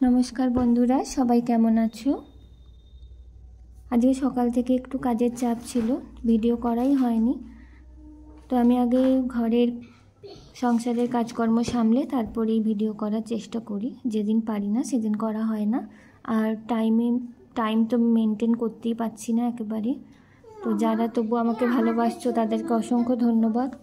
नमस्कार बंधुरा सबाई केमन आछो। आज सकाल थेके एकटू काजेर चाप छिलो, भिडियो कराई हयनि। तो आमी आगे घरेर संसारेर काजकर्म सामले तारपरेई भिडियो करार चेष्टा करी। जेदिन पारी ना सेदिन करा हय ना, आर टाइम तो मेनटेन करतेई पारछि ना एकेबारे। तो जारा तबु आमाके भालोबासछो तादेरके असंख्य धन्यवाद।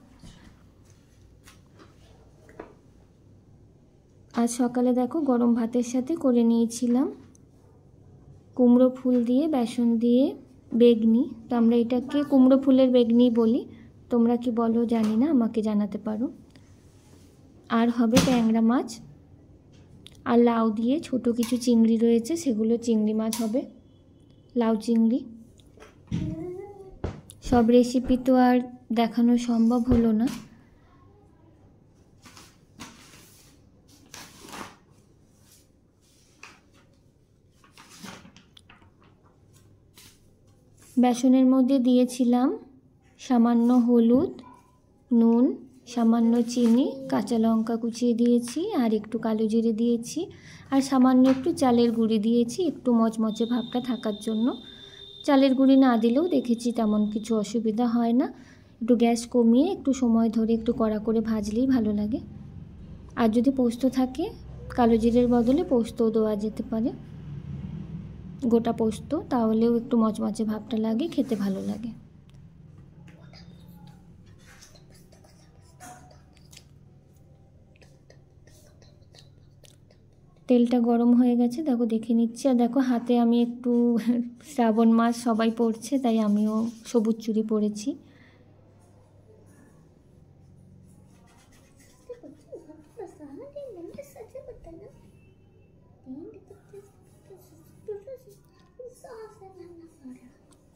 आज सकाले देखो गरम भातेर साथे करे निয়েছিলাম कुमड़ो फुल दिए बेसन दिए बेगनी। तो आमरा एटाके कुमड़ो फुलेर बेगनी बोली, तोमरा कि बोलो जानि ना, आमाके जानाते पारो। आर हबे टैंगरा माछ आर लाउ दिए छोटो किछु चिंगड़ी रयेछे, सेगुलो चिंगड़ी माछ हबे, लाउ चिंगड़ी। सब रेसिपि तो आर देखानो सम्भव हलो ना। बेसनेर मध्य दिएछिलाम सामान्य हलुद, नुन, सामान्य चीनी, काँचा लंका कुचिए दिएछि, आर एकटू कालो जिरे दिएछि, आर सामान्य एकटू चालेर गुड़ी दिएछि एकटू मचमचे भाबटा थाकार जोन्नो। चालेर गुड़ी ना दिलेও देखेछि तेमन किछु असुविधा हय ना। एकटू ग्यास कमिए एकटू समय धरे एकटू कड़ा करे भाजलेই भालो लागे। आर जोदि पोस्तो थाके कालो जिरेर बदले पोस्तও देওয়া যেতে পারে, गोटा पोस्तो, ताहलेও एकटू मचमचे भाबटा लागे, खेते भालो लागे। तेलटा गरम हये गेछे, देखो देखे निচ্ছি। আর দেখো হাতে আমি একটু শ্রাবণ মাস সবাই পড়ছে তাই আমিও সবুজ চুড়ি পরেছি।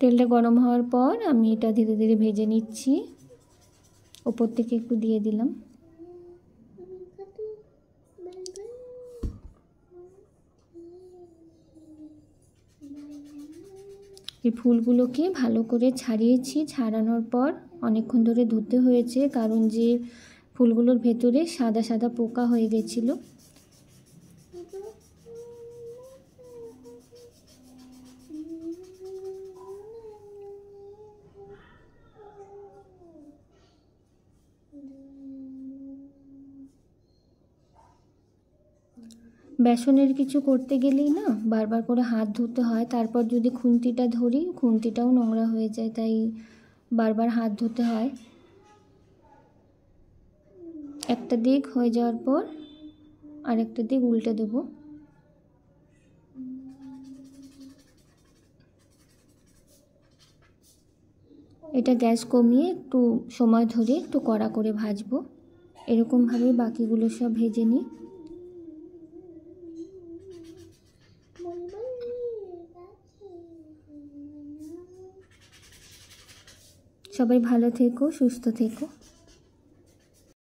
तेलटा गरम हওয়ার পর আমি এটা ধীরে ধীরে ভেজে নিচ্ছি। উপর থেকে একটু দিয়ে দিলাম। এই ফুলগুলোকে ভালো করে ছাড়িয়েছি, ছাড়ানোর পর অনেকক্ষণ ধরে ধুতে হয়েছে, কারণ যে ফুলগুলোর ভেতরে সাদা সাদা পোকা হয়ে গেছিল। बेसनेर किछु करते गेलेই ना बारबार करे हाथ धुते हय, तारपर जोदि खुंतिटा धरि खुंतिटाও নোংরা হয়ে যায়, তাই बारबार हाथ धुते हय। একটা দিক হয়ে যাওয়ার পর আরেকটা দিক উল্টে দেব। এটা গ্যাস কমিয়ে একটু সময় ধরে একটু কড়া করে ভাজবো। এরকম ভাবে বাকিগুলো সব ভেজে নিই। সবাই ভালো থেকো, সুস্থ থেকো।